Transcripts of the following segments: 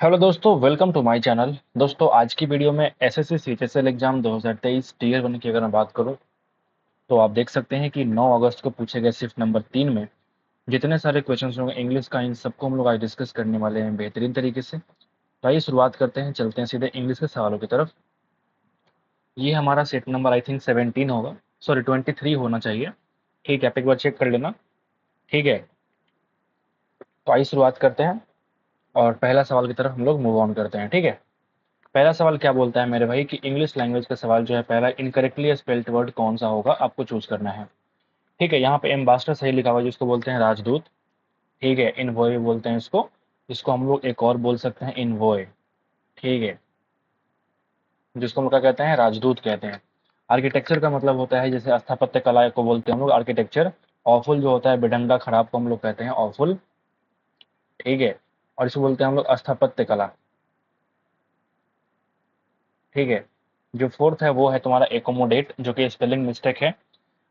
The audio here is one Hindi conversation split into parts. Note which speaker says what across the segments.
Speaker 1: हेलो दोस्तों, वेलकम टू माय चैनल। दोस्तों, आज की वीडियो में एसएससी सीएचएसएल एग्जाम 2023 टीयर 1 की अगर मैं बात करूं तो आप देख सकते हैं कि 9 अगस्त को पूछे गए शिफ्ट नंबर 3 में जितने सारे क्वेश्चंस होंगे इंग्लिश का, इन सबको हम लोग आज डिस्कस करने वाले हैं बेहतरीन तरीके से। तो आइए शुरुआत करते हैं, चलते हैं सीधे इंग्लिश के सवालों की तरफ। ये हमारा सेट नंबर आई थिंक 17 होगा, सॉरी 23 होना चाहिए। ठीक है, आप एक बार चेक कर लेना। ठीक है, तो आइए शुरुआत करते हैं और पहला सवाल की तरफ हम लोग मूव ऑन करते हैं। ठीक है, पहला सवाल क्या बोलता है मेरे भाई कि इंग्लिश लैंग्वेज का सवाल जो है पहला इनकरेक्टली स्पेल्ड वर्ड कौन सा होगा, आपको चूज करना है। ठीक है, यहाँ पे एम्बासडर सही लिखा हुआ है जिसको बोलते हैं राजदूत। ठीक है, इनवॉय बोलते हैं इसको। इसको हम लोग एक और बोल सकते हैं इनवॉय। ठीक है, जिसको हम लोग क्या कहते हैं, राजदूत कहते हैं। आर्किटेक्चर का मतलब होता है, जैसे स्थापत्य कला को बोलते हैं हम लोग आर्किटेक्चर। ऑफुल जो होता है बेढंगा खराब को हम लोग कहते हैं ऑफुल। ठीक है, और इसको बोलते हैं हम लोग स्थापत्य कला। ठीक है, जो फोर्थ है वो है तुम्हारा एकोमोडेट, जो कि स्पेलिंग मिस्टेक है।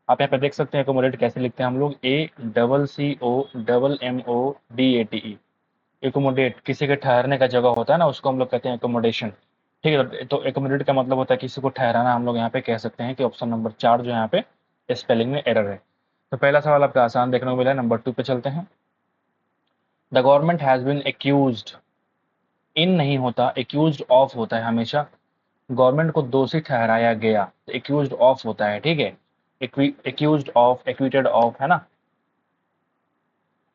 Speaker 1: आप यहाँ पे देख सकते हैं एकोमोडेट कैसे लिखते हैं हम लोग, ACCOMMODATE। एकोमोडेट किसी के ठहरने का जगह होता है ना, उसको हम लोग कहते हैं एकोमोडेशन। ठीक है, तो एकोमोडेट का मतलब होता है किसी को ठहराना। हम लोग यहाँ पे कह सकते हैं कि ऑप्शन नंबर 4 जो यहाँ पे स्पेलिंग में एरर है। तो पहला सवाल आपका आसान देखने को मिला है। नंबर 2 पे चलते हैं। The government has been accused, इन नहीं होता, एक्यूज्ड ऑफ होता है हमेशा। गवर्नमेंट को दोषी ठहराया गया, एक्यूज्ड ऑफ होता है। ठीक है, एक्यूज्ड ऑफ, एक्विटेड ऑफ, है ना।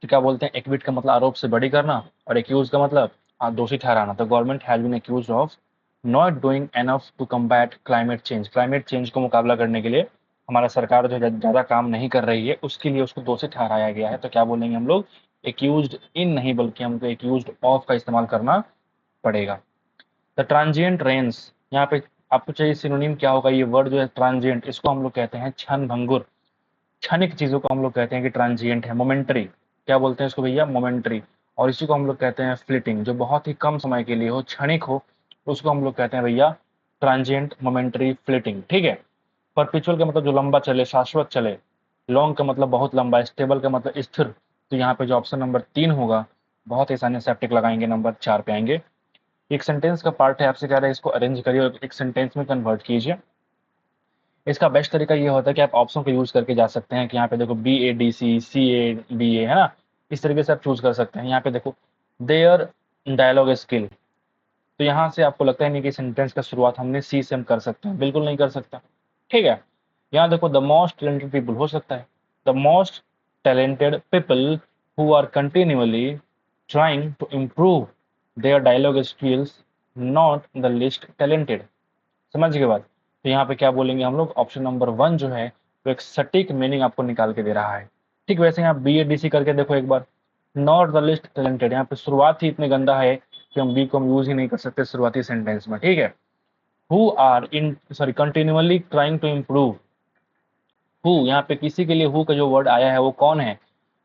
Speaker 1: तो क्या बोलते हैं, एक्विट का मतलब आरोप से बड़ी करना, और एक्यूज का मतलब दोषी ठहराना। तो government has been accused of not doing enough to combat climate change. Climate change को मुकाबला करने के लिए हमारा सरकार जो है ज़्यादा काम नहीं कर रही है, उसके लिए उसको दोषी ठहराया गया है। तो क्या बोलेंगे हम लोग, एक्यूज्ड इन नहीं बल्कि हमको एक्यूज्ड ऑफ का इस्तेमाल करना पड़ेगा। द ट्रांजिएंट रेंस, यहाँ पे आपको चाहिए सिनोनिम क्या होगा। ये वर्ड जो है ट्रांजिएंट, इसको हम लोग कहते हैं क्षण भंगुर। क्षणिक चीजों को हम लोग कहते हैं कि ट्रांजिएंट है। मोमेंटरी, क्या बोलते हैं इसको भैया, मोमेंटरी। और इसी को हम लोग कहते हैं फ्लिटिंग, जो बहुत ही कम समय के लिए हो, क्षणिक हो, उसको हम लोग कहते हैं भैया ट्रांजिएंट, मोमेंटरी, फ्लिटिंग। ठीक है, परपिचुअल का मतलब जो लंबा चले, शाश्वत चले। लॉन्ग का मतलब बहुत लंबा, स्टेबल का मतलब स्थिर। तो यहाँ पे जो ऑप्शन नंबर 3 होगा, बहुत ही आसानी से आप टिक लगाएंगे, नंबर 4 पे आएंगे। एक सेंटेंस का पार्ट है, आपसे कह रहा है इसको अरेंज करिए और एक सेंटेंस में कन्वर्ट कीजिए। इसका बेस्ट तरीका ये होता है कि आप ऑप्शन को यूज करके जा सकते हैं कि यहाँ पे देखो BADC, CABA, है ना। इस तरीके से आप चूज कर सकते हैं। यहाँ पे देखो देयर डायलॉग स्किल, तो यहाँ से आपको लगता है नहीं कि सेंटेंस का शुरुआत हमने सी से हम कर सकते हैं, बिल्कुल नहीं कर सकता। ठीक है, यहाँ देखो द मोस्ट टैलेंटेड पीपल हो सकता है, the most talented people who are continuously trying to improve their dialogue skills, not the least talented. समझ के बाद तो यहाँ पे क्या बोलेंगे हम लोग, ऑप्शन नंबर 1 जो है वो एक सटीक मीनिंग आपको निकाल के दे रहा है। ठीक, वैसे यहाँ BADC करके देखो एक बार, नॉट द लिस्ट टैलेंटेड, यहाँ पे शुरुआत ही इतनी गंदा है कि हम बी को हम यूज ही नहीं कर सकते शुरुआती सेंटेंस में। ठीक है, who are in sorry continuously trying to improve, who यहाँ पे किसी के लिए हु का जो वर्ड आया है वो कौन है,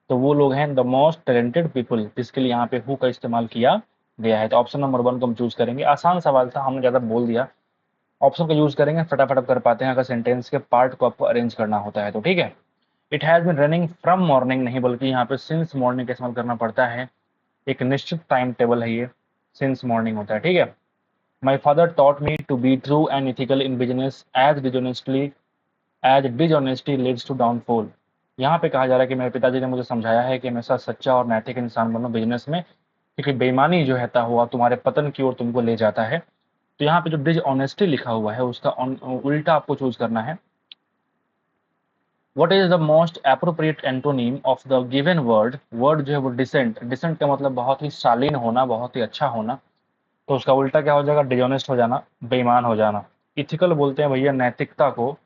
Speaker 1: तो वो लोग हैं द मोस्ट टैलेंटेड पीपल, जिसके लिए यहाँ पे हु का इस्तेमाल किया गया है। तो ऑप्शन नंबर 1 को हम चूज करेंगे। आसान सवाल था, हमने ज्यादा बोल दिया। ऑप्शन का यूज करेंगे, फटाफट आप कर पाते हैं अगर सेंटेंस के पार्ट को आपको अरेंज करना होता है तो। ठीक है, it has been running from morning नहीं बल्कि यहाँ पे सिंस मॉर्निंग का इस्तेमाल करना पड़ता है। एक निश्चित टाइम टेबल है ये, सिंस मॉर्निंग होता है। ठीक है, my father taught me to be true and ethical in business as dishonesty leads to downfall. यहाँ पे कहा जा रहा है कि मेरे पिताजी ने मुझे समझाया है कि हमेशा सच्चा और नैतिक इंसान बनो बिजनेस में, क्योंकि बेईमानी जो है हुआ तुम्हारे पतन की ओर तुमको ले जाता है। तो यहाँ पे जो डिसऑनेस्टी लिखा हुआ है उसका उल्टा आपको चूज करना है। What is the most appropriate antonym of the given word, word जो है वो डिसेंट। डिसेंट का मतलब बहुत ही शालीन होना, बहुत ही अच्छा होना। तो उसका उल्टा क्या हो जाएगा, डिजॉनेस्ट हो जाना, बेईमान हो जाना। इथिकल बोलते हैं भैया नैतिकता को,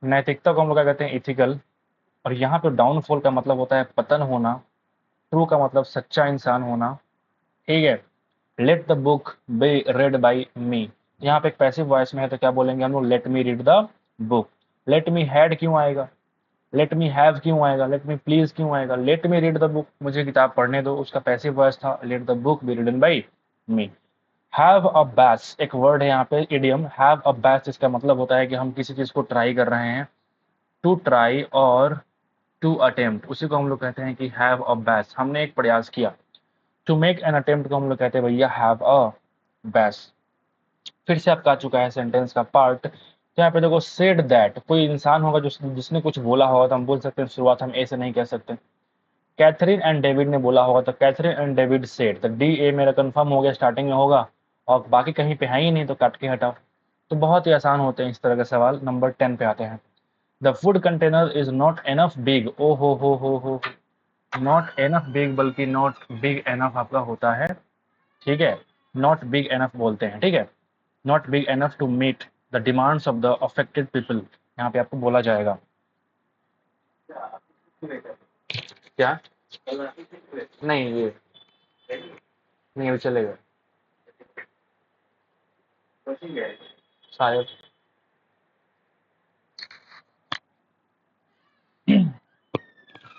Speaker 1: नैतिकता को हम लोग क्या कहते हैं, इथिकल। और यहाँ पे डाउनफॉल का मतलब होता है पतन होना। ट्रू का मतलब सच्चा इंसान होना। ठीक है, let the book be read by me, यहाँ पे एक पैसिव वॉइस में है तो क्या बोलेंगे हम लोग, late me read the book. Let me had क्यों आएगा, लेट मी हैव क्यों आएगा, लेट मी प्लीज क्यों आएगा, let me read the book, मुझे किताब पढ़ने दो, उसका पैसिव वॉइस था let the book be ridden by me. Have a batch एक वर्ड है यहाँ पे, इडियम हैव अ बैच, इसका मतलब होता है कि हम किसी चीज को ट्राई कर रहे हैं। टू ट्राई और टू अटेम्प्ट, उसी को हम लोग कहते हैं कि हैव अ बैच, हमने एक प्रयास किया। टू मेक एन अटेम्प्ट को हम लोग कहते हैं भैया हैव अ बैस। फिर से आपका आ चुका है सेंटेंस का पार्ट। तो यहाँ पे देखो सेड दैट, कोई इंसान होगा जिसने कुछ बोला होगा, तो हम बोल सकते हैं शुरुआत हम ए से नहीं कह सकते। कैथरीन एंड डेविड ने बोला होगा तो कैथरीन एंड डेविड सेड, तो डी ए मेरा कंफर्म हो गया, स्टार्टिंग में होगा और बाकी कहीं पे है ही नहीं तो काट के हटाओ। तो बहुत ही आसान होते हैं इस तरह के सवाल। नंबर 10 पे आते हैं। The food container is not enough big, ओ हो, नॉट एनफ बिग बल्कि नॉट बिग एनफ आपका होता है, ठीक है, नॉट बिग एनफ बोलते हैं, ठीक है, not big enough to meet the demands of the affected people, यहाँ पे आपको बोला जाएगा। क्या नहीं, ये नहीं अभी चलेगा शायद।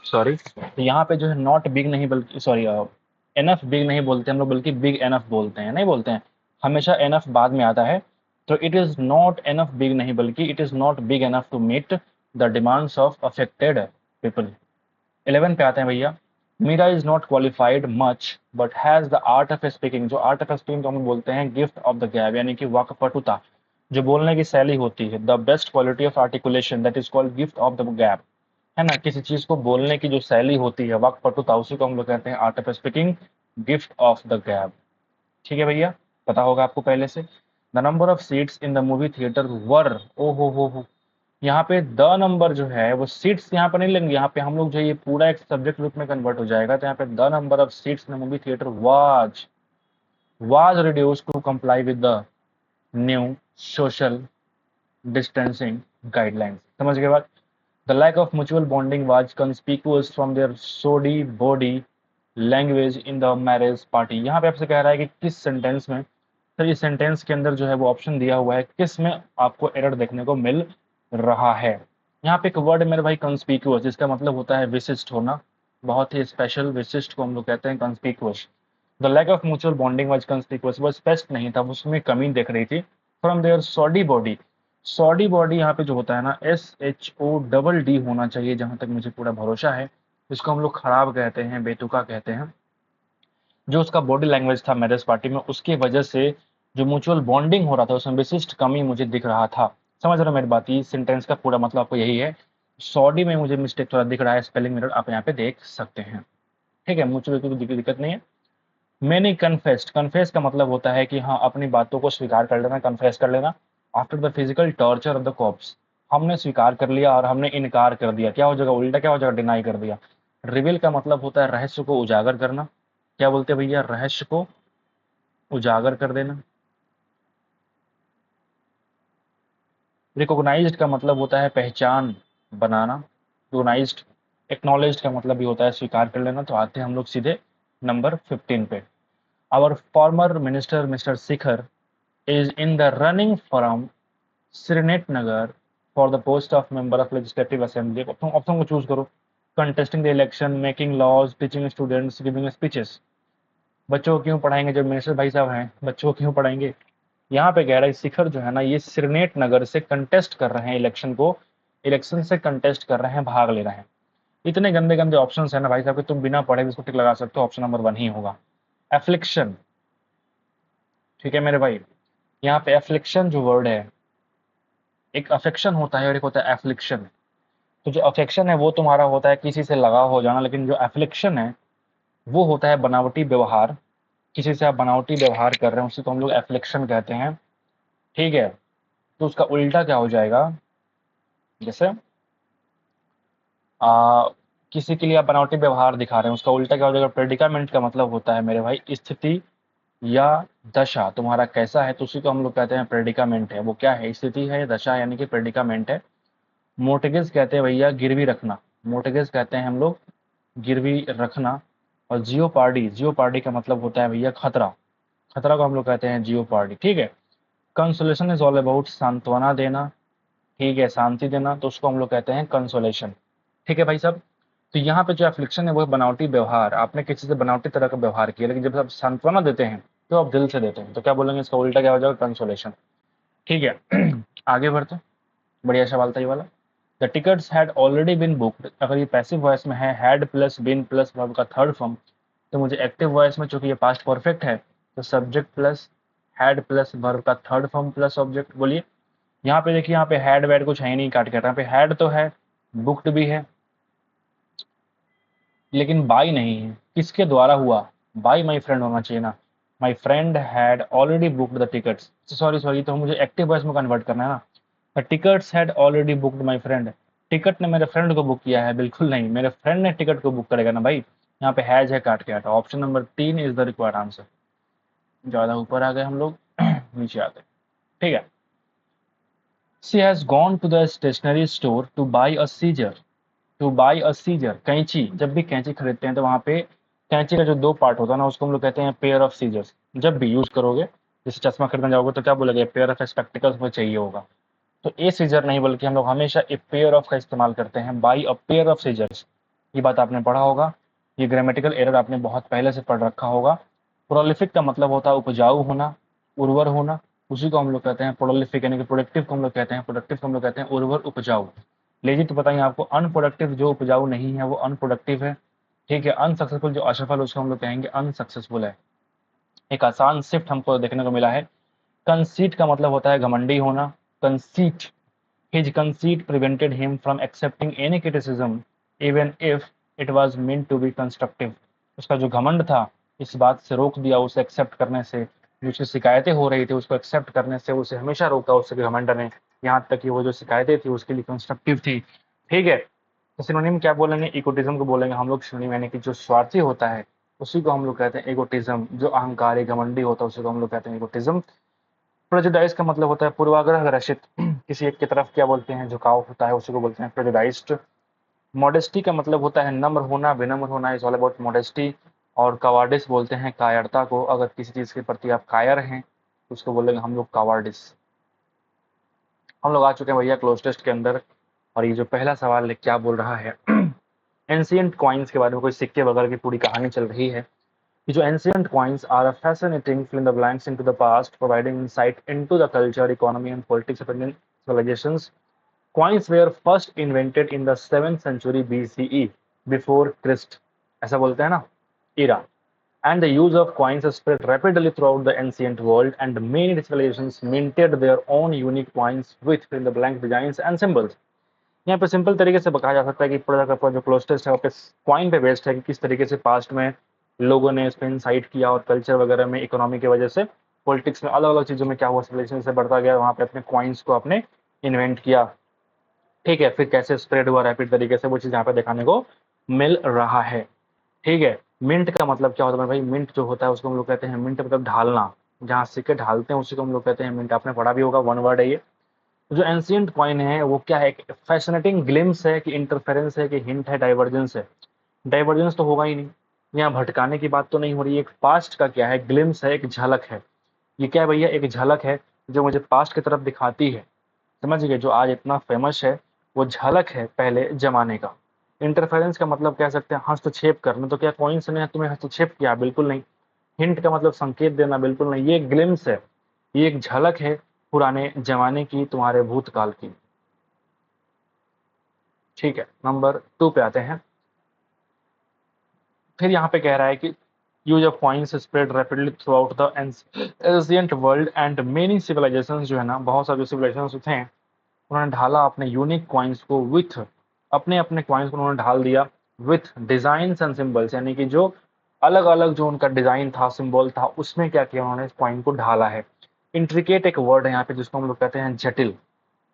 Speaker 1: सॉरी, तो यहाँ पे जो है नॉट बिग नहीं बल्कि सॉरी एनफ बिग नहीं बोलते हम लोग, बल्कि बिग एनफ बोलते हैं, नहीं बोलते हैं, हमेशा एनफ बाद में आता है। तो it is not enough big नहीं बल्कि it is not big enough to meet the demands of affected people. 11 पे आते हैं भैया। Meera is not qualified much but has the art of speaking, जो आर्ट ऑफ स्पीकिंग को हम बोलते हैं गिफ्ट ऑफ द गैब, यानी कि वाकपटुता, जो बोलने की शैली होती है, the best quality of articulation that is called gift of the gap, है ना, किसी चीज को बोलने की जो शैली होती है वाकपटुता, उसी को हम लोग कहते हैं art of speaking, gift of the gab. ठीक है भैया, पता होगा आपको पहले से। The number of seats in the movie theatre were, ओ हो, यहाँ पे द नंबर जो है वो सीट्स यहाँ पर नहीं लेंगे, यहाँ पे हम लोग जो ये पूरा एक सब्जेक्ट रूप में कन्वर्ट हो जाएगा। तो यहाँ पे the number of seats in the movie theatre was reduce to comply with the new social distancing guidelines. समझ गए बात। The lack of mutual bonding was conspicuous from their shoddy body language in the marriage party. यहाँ पे आपसे कह रहा है कि किस सेंटेंस में, तो इस सेंटेंस के अंदर जो है वो ऑप्शन दिया हुआ है, किस में आपको एरर देखने को मिल रहा है। यहाँ पे एक वर्ड है मेरे भाई कंस्पिकुअस, जिसका मतलब होता है विशिष्ट होना, बहुत ही स्पेशल, विशिष्ट को हम लोग कहते हैं conspicuous. The lack of mutual bonding was conspicuous, वो स्पष्ट नहीं था, उसमें कमी दिख रही थी। From their shoddy body, shoddy body यहाँ पे जो होता है ना SHO डबल D होना चाहिए, जहां तक मुझे पूरा भरोसा है। इसको हम लोग खराब कहते हैं, बेतुका कहते हैं। जो उसका बॉडी लैंग्वेज था मैरिज पार्टी में, उसकी वजह से जो म्यूचुअल बॉन्डिंग हो रहा था उसमें विशिष्ट कमी मुझे दिख रहा था। समझ रहे हो मेरी बात, ये सेंटेंस का पूरा मतलब आपको यही है। सॉडी में मुझे मिस्टेक थोड़ा दिख रहा है, स्पेलिंग मिरर आप यहाँ पे देख सकते हैं, ठीक है, म्यूचुअल की दिक्कत नहीं है। मैंने कन्फेस्ड, कन्फेस का मतलब होता है कि हाँ अपनी बातों को स्वीकार कर लेना, कन्फेस कर लेना। After the physical torture of the cops, हमने स्वीकार कर लिया और हमने इनकार कर दिया, क्या हो जाएगा उल्टा, क्या हो जाएगा डिनाई कर दिया। रिवील का मतलब होता है रहस्य को उजागर करना, क्या बोलते हैं भैया, रहस्य को उजागर कर देना। रिकॉग्नाइज्ड का मतलब होता है पहचान बनाना, रिकॉग्नाइज्ड। एक्नॉलेज्ड का मतलब भी होता है स्वीकार कर लेना। तो आते हैं हम लोग सीधे नंबर 15 पे। Our former minister mister Shikhar is in the running from Srinath Nagar for the post of member of legislative assembly। Option को चूज करो। Contesting the election, making laws, teaching students, giving speeches. बच्चों को क्यों पढ़ाएंगे, जब मिनिस्टर भाई साहब हैं बच्चों को क्यों पढ़ाएंगे। यहाँ पे कह रहा है शिखर जो है ना, ये सिरनेट नगर से कंटेस्ट कर रहे हैं इलेक्शन को, इलेक्शन से कंटेस्ट कर रहे हैं, भाग ले रहे हैं। इतने गंदे गंदे ऑप्शन है ना भाई साहब कि तुम बिना पढ़े भी इसको टिक लगा सकते हो, ऑप्शन नंबर 1 ही होगा। एफ्लिक्शन, ठीक है मेरे भाई, यहाँ पे एफ्लिक्शन जो वर्ड है, एक अफेक्शन होता है और एक होता है एफ्लिक्शन। तो जो अफेक्शन है वो तुम्हारा होता है किसी से लगाव हो जाना, लेकिन जो एफ्लिक्शन है वो होता है बनावटी व्यवहार। किसी से आप बनावटी व्यवहार कर रहे हैं उसी को हम लोग एफ्लिक्शन कहते हैं, ठीक है। तो उसका उल्टा क्या हो जाएगा, जैसे आ, किसी के लिए आप बनावटी व्यवहार दिखा रहे हैं, उसका उल्टा क्या हो जाएगा, प्रेडिकामेंट का मतलब होता है मेरे भाई स्थिति या दशा, तुम्हारा कैसा है, तो उसी को हम लोग कहते हैं प्रेडिकामेंट है। वो क्या है, स्थिति है या दशा, यानी कि प्रेडिकामेंट है। मोर्टगेज कहते हैं भैया गिरवी रखना, मोर्टगेज कहते हैं हम लोग गिरवी रखना। और जियोपार्डी, जियोपार्डी का मतलब होता है भैया खतरा, खतरा को हम लोग कहते हैं जियोपार्डी, ठीक है। कंसोलेशन इज ऑल अबाउट सांत्वना देना, ठीक है, शांति देना, तो उसको हम लोग कहते हैं कंसोलेशन, ठीक है भाई साहब। तो यहाँ पे जो एफ्लिक्शन है वो है बनावटी व्यवहार, आपने किसी से बनावटी तरह का व्यवहार किया, लेकिन जब आप सांत्वना देते हैं तो आप दिल से देते हैं, तो क्या बोलेंगे, इसका उल्टा क्या हो जाएगा, कंसोलेशन, ठीक है। आगे बढ़ते हैं, बढ़िया सवाल था ये वाला। The tickets had already been booked, अगर ये पैसिव वॉइस में है, had plus been plus verb का थर्ड फॉर्म, तो मुझे एक्टिव वॉइस में चूंकि ये पास्ट परफेक्ट है तो subject plus had plus verb का थर्ड फॉर्म प्लस ऑब्जेक्ट। बोलिए यहाँ पे देखिए, यहाँ पे हैड वैड कुछ है ही नहीं, काट के यहाँ पे हैड तो है, बुक्ड भी है, लेकिन बाई नहीं है। किसके द्वारा हुआ? बाई माई फ्रेंड होना चाहिए ना। My friend had already booked the tickets, sorry sorry, तो मुझे एक्टिव वॉइस में कन्वर्ट करना है ना। The tickets had already booked my friend, ticket ने मेरे फ्रेंड को बुक किया है? बिल्कुल नहीं, मेरे फ्रेंड ने टिकट को बुक करेगा ना भाई। यहाँ पे हैज है, काट के हटा। Option number 3 is the required answer. ज्यादा ऊपर आ गए हम लोग, नीचे आते, ठीक है। She has gone to the stationery store to buy a scissor, to buy a scissor, कैंची। जब भी कैंची खरीदते हैं तो वहाँ पे कैंची का जो दो पार्ट होता है ना, उसको हम लोग कहते हैं पेयर ऑफ सीजर्स। जब भी यूज करोगे, जैसे चश्मा खरीदने जाओगे तो क्या बोलोगे? पेयर ऑफ स्पेक्टिकल्स में चाहिए होगा। तो ए सीजर नहीं, बल्कि हम लोग हमेशा ए पेयर ऑफ का इस्तेमाल करते हैं, buy a pair of scissors. ये बात आपने पढ़ा होगा, ये ग्रामेटिकल एरर आपने बहुत पहले से पढ़ रखा होगा। प्रोलिफिक का मतलब होता है उपजाऊ होना, उर्वर होना, उसी को हम लोग कहते हैं प्रोलिफिक, यानी कि प्रोडक्टिव को हम लोग कहते हैं, प्रोडक्टिव को हम लोग कहते हैं उर्वर, उपजाऊ। लेकिन तो बताइए आपको, अनप्रोडक्टिव जो उपजाऊ नहीं है वो अनप्रोडक्टिव है, ठीक है। अनसक्सेसफुल जो असफल, उसको हम लोग कहेंगे अनसक्सेसफुल है। एक आसान शिफ्ट हमको देखने को मिला है। कंसीट का मतलब होता है घमंडी होना, conceit. His conceit prevented him from accepting any criticism even if it was meant to be constructive. उसका जो घमंड था, इस बात से रोक दिया उसे एक्सेप्ट करने से, जो उसकी शिकायतें हो रही थी उसको एक्सेप्ट करने से उसे हमेशा रोका उसके घमंड ने, यहाँ तक कि वो जो शिकायतें थी उसके लिए कंस्ट्रक्टिव थी, ठीक है। तो सिनोनिम क्या बोलेंगे? इकोटिज्म को बोलेंगे हम लोग सिनोनिम, यानी कि जो स्वार्थी होता है उसी को हम लोग कहते हैं इगोटिज्म, जो अहंकारी घमंडी होता है उसी को हम लोग कहते हैं इगोटिज्म। प्रेजुडाइज का मतलब होता है पूर्वाग्रह ग्रसित, किसी एक की तरफ क्या बोलते हैं झुकाव होता है, उसी को बोलते हैं प्रेजुडाइज्ड। मॉडेस्टी का मतलब होता है नम्र होना, विनम्र होना, इज ऑल अबाउट मॉडेस्टी। और कावार्डिस बोलते हैं कायरता को, अगर किसी चीज के प्रति आप कायर हैं तो उसको बोलेंगे हम लोग कावार्डिस। हम लोग आ चुके हैं भैया क्लोज टेस्ट के अंदर, और ये जो पहला सवाल है क्या बोल रहा है? एंशियंट कॉइन्स के बारे में, कोई सिक्के वगैरह की पूरी कहानी चल रही है। कि जो ancient coins are a fascinating fill in the blanks into the past, providing insight into the culture, economy, and politics of Indian civilizations. Coins were first invented in the 7th century BCE, before Christ. ऐसा बोलते हैं ना, era. And the use of coins spread rapidly throughout the ancient world, and many civilizations minted their own unique coins with fill in the blank designs and symbols. यहाँ पे सिंपल तरीके से कहा जा सकता है कि प्रोडक्ट का जो क्लोज टेस्ट है वो कॉइन पे बेस्ड है, कि किस तरीके से पास्ट में लोगों ने इस पर इंसाइट किया, और कल्चर वगैरह में, इकोनॉमी की वजह से, पॉलिटिक्स में, अलग अलग चीज़ों में क्या हुआ, सिविलाइजेशन से बढ़ता गया, वहाँ पे अपने कॉइन्स को अपने इन्वेंट किया, ठीक है। फिर कैसे स्प्रेड हुआ रैपिड तरीके से, वो चीज़ यहाँ पे दिखाने को मिल रहा है, ठीक है। मिंट का मतलब क्या होता है भाई? मिंट जो होता है उसको हम लोग कहते हैं, मिंट मतलब ढालना, जहाँ सिक्के ढालते हैं उसी को हम लोग कहते हैं मिंट। आपने पढ़ा भी होगा, वन वर्ड है ये। जो एंशियंट कॉइन है वो क्या है? फैसिनेटिंग ग्लिम्स है, कि इंटरफेरेंस है, कि हिंट है, डाइवर्जेंस है? डाइवर्जेंस तो होगा ही नहीं, यहाँ भटकाने की बात तो नहीं हो रही है। एक पास्ट का क्या है? ग्लिम्स है, एक झलक है। ये क्या है भैया? एक झलक है जो मुझे पास्ट की तरफ दिखाती है, समझ गए? जो आज इतना फेमस है वो झलक है पहले जमाने का। इंटरफेरेंस का मतलब कह सकते हैं हस्तक्षेप करना, तो क्या कॉइन्स ने तुम्हें हस्तक्षेप किया? बिल्कुल नहीं। हिंट का मतलब संकेत देना, बिल्कुल नहीं। ये ग्लिम्स है, ये एक झलक है पुराने जमाने की, तुम्हारे भूतकाल की, ठीक है। नंबर 2 पे आते हैं। फिर यहाँ पे कह रहा है कि use of coins spread rapidly throughout the ancient world and many civilisations, जो है ना, बहुत सारे सिविलाइजेशंस थे, उन्होंने ढाला अपने यूनिक कॉइन्स को विथ, अपने अपने कॉइन्स को उन्होंने ढाल दिया विथ डिजाइन्स एंड सिंबल्स, यानी कि जो अलग अलग जो उनका डिजाइन था, सिंबल था, उसमें क्या किया उन्होंने? इस कॉइन को ढाला है। इंट्रिकेट एक वर्ड है यहाँ पे जिसको हम लोग कहते हैं जटिल।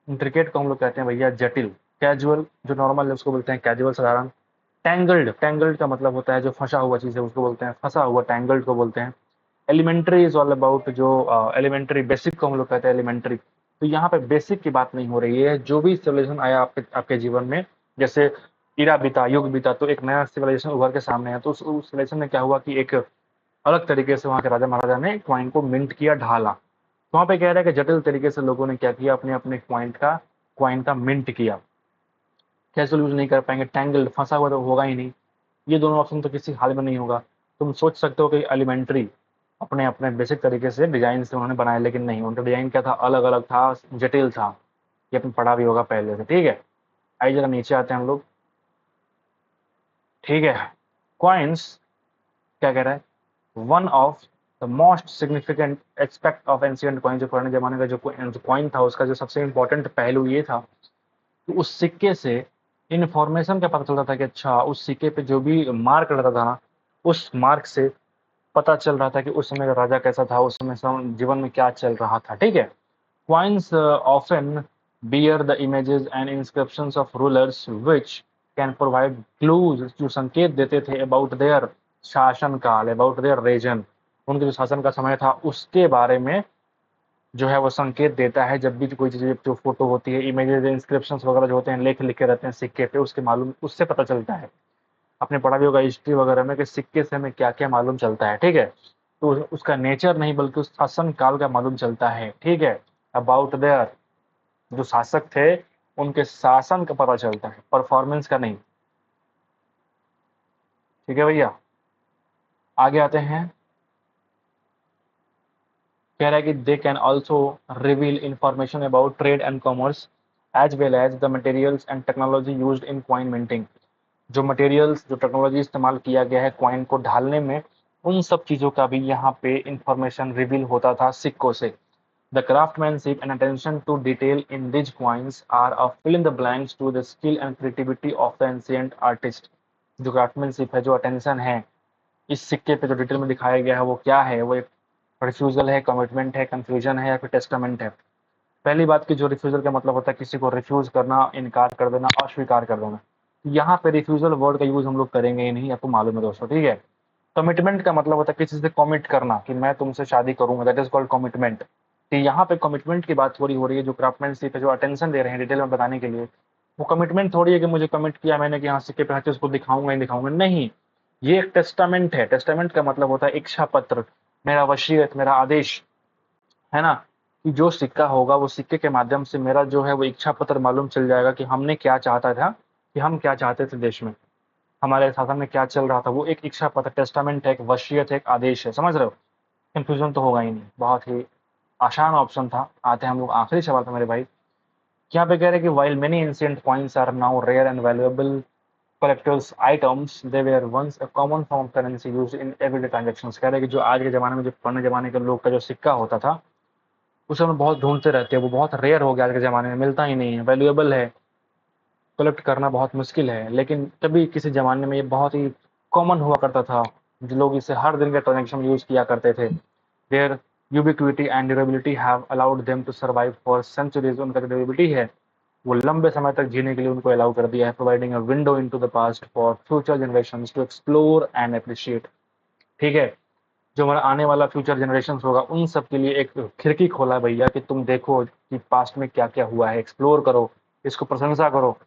Speaker 1: इंट्रिकेट को हम लोग कहते हैं भैया जटिल। कैजुअल जो नॉर्मल है उसको बोलते हैं कैजुअल, साधारण। टैंगल्ड, टैंगल्ड का मतलब होता है जो फंसा हुआ चीज़ है उसको बोलते हैं फंसा हुआ, टैंगल्ड को बोलते हैं। एलिमेंट्री इज ऑल अबाउट जो एलिमेंट्री, बेसिक को हम लोग कहते हैं एलिमेंट्री। तो यहाँ पे बेसिक की बात नहीं हो रही है, जो भी सिविलाइजेशन आया आपके आपके जीवन में, जैसे इरा बीता, युग बीता, तो एक नया सिविलाइजेशन उभर के सामने है, तो उस सिविलाइजेशन में क्या हुआ कि एक अलग तरीके से वहाँ के राजा महाराजा ने क्वाइन को मिंट किया, ढाला। तो वहाँ पे कह रहा है कि जटिल तरीके से लोगों ने क्या किया? अपने अपने क्वाइन का मिंट किया। कैसे यूज नहीं कर पाएंगे? टैंगल्ड, फंसा हुआ तो होगा ही नहीं। ये दोनों ऑप्शन तो किसी हाल में नहीं होगा। तुम सोच सकते हो कि एलिमेंट्री अपने अपने बेसिक तरीके से डिजाइन से उन्होंने बनाया, लेकिन नहीं, उनका डिजाइन क्या था? अलग अलग था, जटिल था। ये अपन पढ़ा भी होगा पहले से, ठीक है। आइए जरा नीचे आते हैं हम लोग, ठीक है। कॉइन्स क्या कह रहा है, one of the most significant aspect of ancient coin, जो पुराने जमाने का जो कॉइन था उसका जो सबसे इंपॉर्टेंट पहलू ये था कि उस सिक्के से इन्फॉर्मेशन का पता चलता था कि अच्छा उस सिक्के पे जो भी मार्क रहता था ना, उस मार्क से पता चल रहा था कि उस समय का राजा कैसा था, उस समय जीवन में क्या चल रहा था। ठीक है, coins often bear the images and inscriptions of rulers which can provide clues, जो संकेत देते थे about their शासन काल, about their region, उनके जो शासन का समय था उसके बारे में जो है वो संकेत देता है। जब भी कोई चीज़ जो फोटो होती है, इमेजेस, इंस्क्रिप्शंस वगैरह जो होते हैं, लेख लिखे रहते हैं सिक्के पे, उसके मालूम उससे पता चलता है। आपने पढ़ा भी होगा हिस्ट्री वगैरह में कि सिक्के से हमें क्या क्या मालूम चलता है। ठीक है, तो उसका नेचर नहीं बल्कि उस शासन काल का मालूम चलता है। ठीक है, अबाउट देयर, जो शासक थे उनके शासन का पता चलता है, परफॉर्मेंस का नहीं। ठीक है भैया, आगे आते हैं। कह रहा है कि they can also reveal information about trade and commerce as well as the materials and technology used in coin minting. जो मटेरियल्स, जो टेक्नोलॉजी इस्तेमाल किया गया है कॉइन को ढालने में, उन सब चीज़ों का भी यहाँ पे इंफॉर्मेशन रिवील होता था सिक्कों से। The craftsmanship and attention to detail in these coins are a fill in the blanks to the skill and creativity of the ancient artist। जो craftsmanship है, जो अटेंशन है, इस सिक्के पे जो डिटेल में दिखाया गया है वो क्या है, वो एक रिफ्यूजल है, कमिटमेंट है, कंफ्यूजन है, या फिर टेस्टामेंट है। पहली बात की, जो रिफ्यूजल का मतलब होता है किसी को रिफ्यूज करना, इनकार कर देना, अस्वीकार कर देना। यहाँ पे रिफ्यूजल वर्ड का यूज हम लोग करेंगे ही नहीं, आपको मालूम है दोस्तों। ठीक है, कमिटमेंट का मतलब होता है किसी से कमिट करना कि मैं तुमसे शादी करूंगा, दैट इज कॉल्ड कमिटमेंट। तो यहाँ पे कमिटमेंट की बात थोड़ी हो रही है, जो क्राफ्टमैनशिप है, जो अटेंशन दे रहे हैं डिटेल में बताने के लिए, वो कमिटमेंट थोड़ी है कि मुझे कमिट किया मैंने कि हाँ सिक्के पे हर चीज को दिखाऊंगा ही दिखाऊंगा, नहीं। ये एक टेस्टामेंट है। टेस्टामेंट का मतलब होता है इच्छा पत्र, मेरा वसीयत, मेरा आदेश, है ना, कि जो सिक्का होगा वो सिक्के के माध्यम से मेरा जो है वो इच्छा पत्र मालूम चल जाएगा कि हमने क्या चाहता था, कि हम क्या चाहते थे देश में, हमारे शासन में क्या चल रहा था। वो एक इच्छा पत्र, टेस्टामेंट है, एक वसीयत है, एक आदेश है। समझ रहे हो, कंफ्यूजन तो होगा ही नहीं, बहुत ही आसान ऑप्शन था। आते हैं हम लोग आखिरी सवाल पे मेरे भाई। यहाँ पे कह रहे हैं कि while many ancient coins are now rare and valuable collectors items, they were once a common form of currency used in everyday transactions। कह रहे हैं कि जो आज के ज़माने में, जो पुराने ज़माने के लोग का जो सिक्का होता था, उसे हम बहुत ढूंढते रहते हैं, वो बहुत रेयर हो गया आज के ज़माने में, मिलता ही नहीं है, वैल्यूएबल है, कलेक्ट करना बहुत मुश्किल है। लेकिन तभी किसी ज़माने में ये बहुत ही कॉमन हुआ करता था, जो लोग इसे हर दिन के ट्रांजेक्शन में यूज़ किया करते थे। Their ubiquity and durability have allowed them to survive for centuries. उनका जो ड्यूरेबिलिटी है वो लंबे समय तक जीने के लिए उनको अलाउ कर दिया है, providing a window into the past for future generations to explore and appreciate. ठीक है, जो हमारा आने वाला फ्यूचर जनरेशन होगा उन सब के लिए एक खिड़की खोला है भैया, कि तुम देखो कि पास्ट में क्या क्या हुआ है, एक्सप्लोर करो, इसको प्रशंसा करो।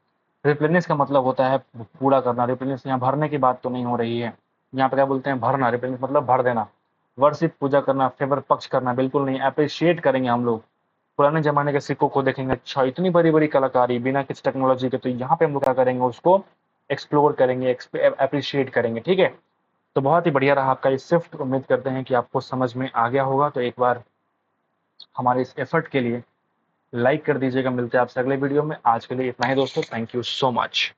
Speaker 1: रिप्लेनिश का मतलब होता है पूरा करना। रिप्लेनिश यहाँ भरने की बात तो नहीं हो रही है, यहाँ पे क्या बोलते हैं, भरना। रिप्लेनिश मतलब भर देना। वर्शिप, पूजा करना, फेवर, पक्ष करना, बिल्कुल नहीं। अप्रिशिएट करेंगे हम लोग। पुराने जमाने के सिक्कों को देखेंगे, अच्छा इतनी बड़ी बड़ी कलाकारी बिना किसी टेक्नोलॉजी के, तो यहाँ पे हम लोग क्या करेंगे, उसको एक्सप्लोर करेंगे, अप्रिशिएट करेंगे। ठीक है, तो बहुत ही बढ़िया रहा आपका ये शिफ्ट। उम्मीद करते हैं कि आपको समझ में आ गया होगा। तो एक बार हमारे इस एफर्ट के लिए लाइक कर दीजिएगा। मिलते हैं आपसे अगले वीडियो में। आज के लिए इतना ही दोस्तों, थैंक यू सो मच।